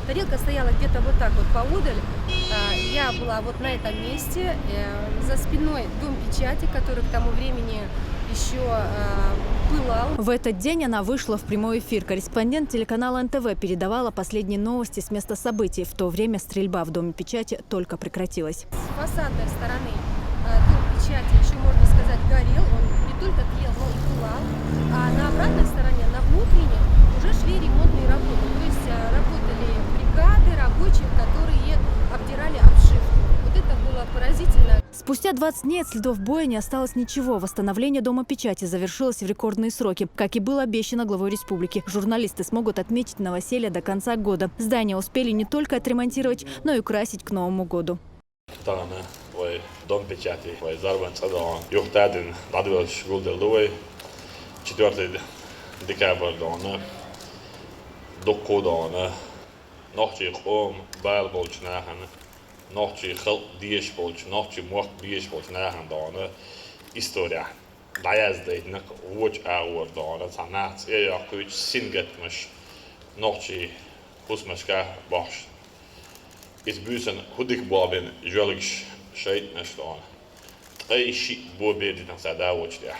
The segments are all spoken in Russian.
Тарелка стояла где-то вот так вот поодаль. Я была вот на этом месте. За спиной дом печати, который к тому времени еще пылал. В этот день она вышла в прямой эфир. Корреспондент телеканала НТВ передавала последние новости с места событий. В то время стрельба в доме печати только прекратилась. С фасадной стороны дом печати, еще можно сказать, горел. Он не только тлел, но и пылал. А на обратной стороне, на внутренней, уже шли ремонтные работы. То есть работали бригады рабочих, которые обдирали обшивку. Вот это было поразительно. Спустя 20 дней от следов боя не осталось ничего. Восстановление дома печати завершилось в рекордные сроки, как и было обещано главой республики. Журналисты смогут отметить новоселье до конца года. Здание успели не только отремонтировать, но и украсить к Новому году. Vai dom pečati, vai Zarbans adon, juhtēdin atvilš guldelduvai, 4. dekaber dona, dokko dona, nochtje om bijlbolch nahan, nochtje geld diesbolch, nochtje mocht diesbolch nahan dona, historia. Dajazdeit nak watch hour dona, sanat, kuch singet mas, nochtje husmaska bosh. Is busen hudikbabin jölgish شيء نشلون أي شيء بو بيرد نفسه داوج ده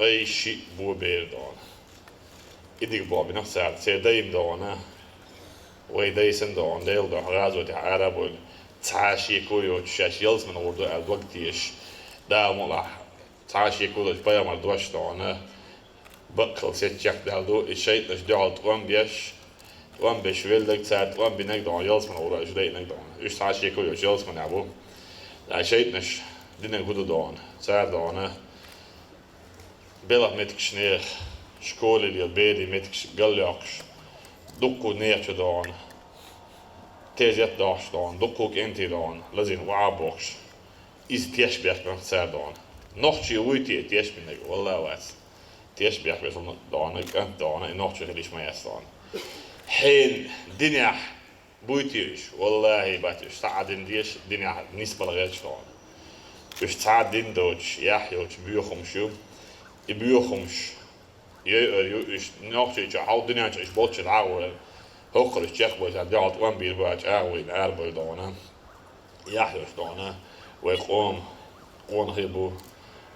أي شيء بو بيردون إديك بابي نفسه سيدايم دونه ويدايسن دون ديل ده غازو ده عرب تعاشي كويو تشاش يلز من وردو الوقتيش دا مولا تعاشي كويو تبايا مردوش دونه بقل سيتشاك دالدو الشيء نشدعل توان بيش ويلدك ساعت توان بينك دون يلز من وردو جدي نك دون إيش تعاشي كويو يلز من أبو شيء دينا جودو دون ساعد دونه بلا متكش نير شكول اللي البيدي متكش قليقش دقو نيرش دون تيزيت داش دون دقوك انتي دون لازين وعابوكش إز تيشبيح من ساعد دون نوحشي ويتي تيشبينك والله واس تيشبيح بيصل دونك انت دون نوحشي خليش ما يستون حين دنيا بويتيش والله باتيش ساعدين ديش دنيا نسبة لغيرش دون إيش ساعدين دوش يحيوش بيوخمشو يبيوخمش إيش نوحشي إيش حاول دنيا إيش بوتش العاول هوكر إيش يخبز عديات وان بيرباش عاوين عربي دونا يحيوش دونا ويقوم قون هيبو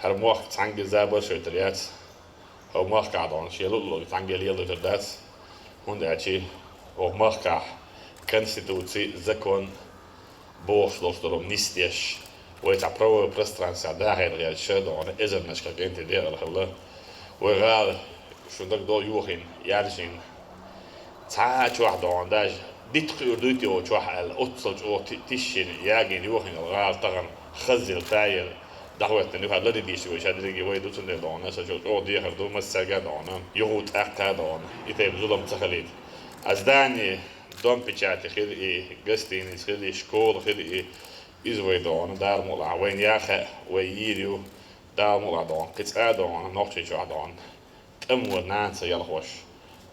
هرموخ تانجي زابر شويتريات هو موخ قاعدون شيلو تانجي ليلو تردات هون داتشي وموخ Конституции, закон, богословством нистеш, ويتع правовое пространство, да, я шедон, изернеш как интегрировал хавла, ويغال شو دك دو يوخين يارجين، تا شو واحد داج ديت خيردوتي أو شو واحد أتصل أو تيشين ياجين يوخين الغال طعم خزل تايل دعوة إنه هذا الذي ديش ويش هذا اللي جوي دوتن دهونه سجود أو دي خردو مسجد دهونه يهود أكتر دهونه يتيب ظلم تخليد أزداني دom pečati خلي قستين خلي شكول خلي إزوي دون دار مولا وين ياخه وييريو دار مولا دون قطع دون نقطة جوا دون تأمور نانس يلخوش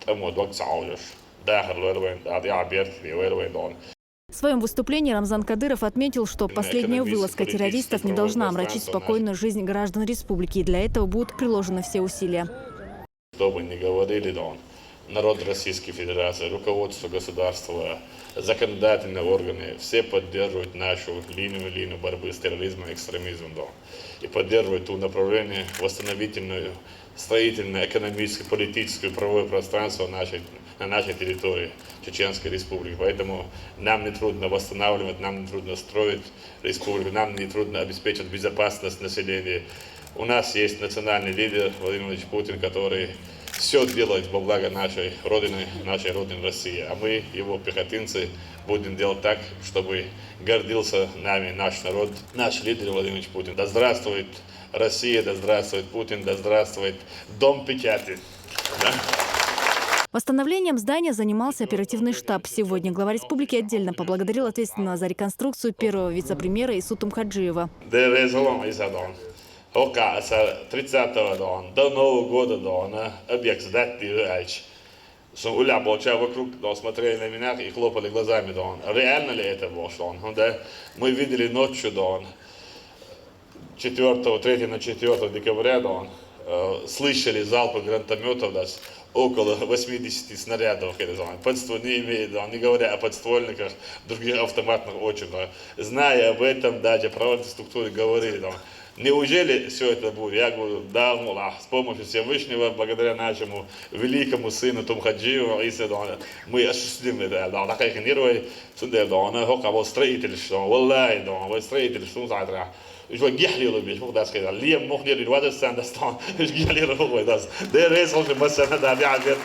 تأمور وقت عاوجش داخل وين دار يعبير في وين دون. В своем выступлении Рамзан Кадыров отметил, что последняя вылазка террористов не должна омрачить спокойную жизнь граждан республики, и для этого будут приложены все усилия. Что бы ни говорили, дон. Народ Российской Федерации, руководство государства, законодательные органы, все поддерживают нашу линию борьбы с терроризмом и экстремизмом. Да. И поддерживают то направление восстановительное, строительное, экономическое, политическое, правовое пространство на нашей территории Чеченской Республики. Поэтому нам не трудно восстанавливать, нам не трудно строить республику, нам не трудно обеспечить безопасность населения. У нас есть национальный лидер Владимир Владимирович Путин, который все делает во благо нашей Родины России. А мы, его пехотинцы, будем делать так, чтобы гордился нами наш народ, наш лидер Владимир Владимирович Путин. Да здравствует Россия, да здравствует Путин, да здравствует Дом печати. Да? Восстановлением здания занимался оперативный штаб. Сегодня глава республики отдельно поблагодарил ответственного за реконструкцию первого вице-премьера Исуту Мхаджиева. Hoka sa 30-го дон, до Нового года дона, объект сдать речь. Что уля болча вокруг, дон, смотрели на меня и хлопали глазами, дон. Реально ли это было, что он? Да? Мы видели ночью, дон, 3 на 4 декабря, дон, слышали залпы гранатометов, да, около 80 снарядов, не имеет, не говоря о подствольниках, других автоматных очень много. Зная об этом, даже правоохранительные структуры говорили, неужели все это будет? Я говорю, да, с помощью Всевышнего, благодаря нашему великому сыну Тумхаджиеву, мы осуществим это. Такая генерой, строительство, Валлай, строительство, Už gihlilu biš muhdas kida liam muhniru wada sandastan už gihliru huwa das de reis on masana da bi abet.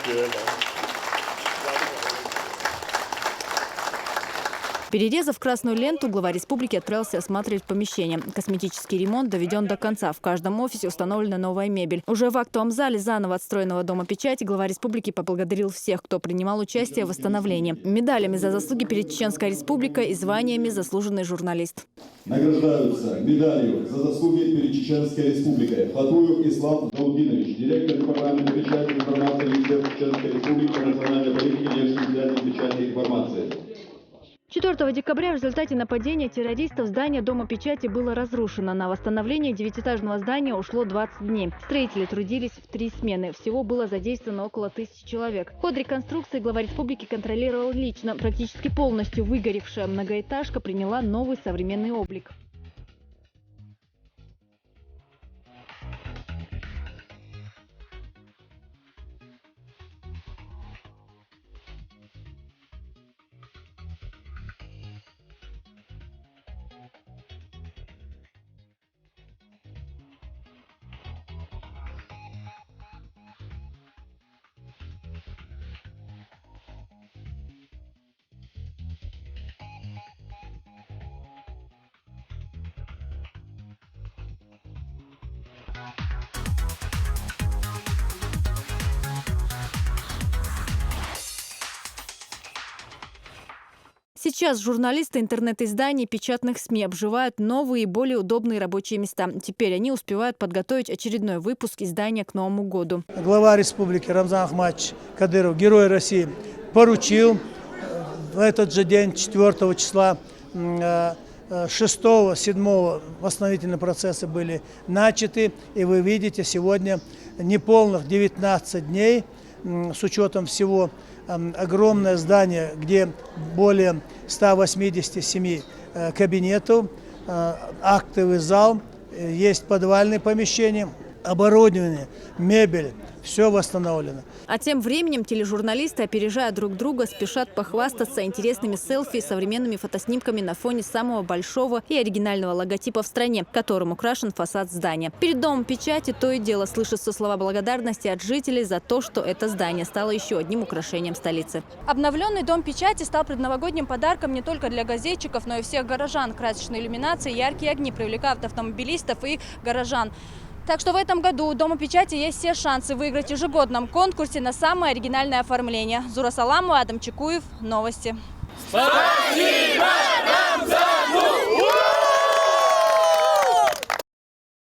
Перерезав красную ленту, глава республики отправился осматривать помещение. Косметический ремонт доведен до конца. В каждом офисе установлена новая мебель. Уже в актовом зале заново отстроенного Дома печати глава республики поблагодарил всех, кто принимал участие в восстановлении. Медалями за заслуги перед Чеченской республикой и званиями «Заслуженный журналист». Награждаются медалью за заслуги перед Чеченской республикой Хатуев Ислам Даудинович, директор департамента печати информации Министерства Чеченской республики по национальной политике, внешней связи, печати информации. 4 декабря в результате нападения террористов здание Дома печати было разрушено. На восстановление девятиэтажного здания ушло 20 дней. Строители трудились в 3 смены. Всего было задействовано около 1000 человек. Ход реконструкции глава республики контролировал лично. Практически полностью выгоревшая многоэтажка приняла новый современный облик. Сейчас журналисты интернет-изданий печатных СМИ обживают новые и более удобные рабочие места. Теперь они успевают подготовить очередной выпуск издания к Новому году. Глава республики Рамзан Ахматович Кадыров, Герой России, поручил в этот же день, 4 числа, 6-7 восстановительные процессы были начаты. И вы видите, сегодня неполных 19 дней, с учетом всего, огромное здание, где более 187 кабинетов, актовый зал, есть подвальные помещения, оборудование, мебель. Все восстановлено. А тем временем тележурналисты, опережая друг друга, спешат похвастаться интересными селфи и современными фотоснимками на фоне самого большого и оригинального логотипа в стране, которым украшен фасад здания. Перед Домом печати то и дело слышатся слова благодарности от жителей за то, что это здание стало еще одним украшением столицы. Обновленный Дом печати стал предновогодним подарком не только для газетчиков, но и всех горожан. Красочные иллюминации, яркие огни привлекают автомобилистов и горожан. Так что в этом году у Дома печати есть все шансы выиграть в ежегодном конкурсе на самое оригинальное оформление. Зура Саламова, Адам Чекуев. Новости. Спасибо!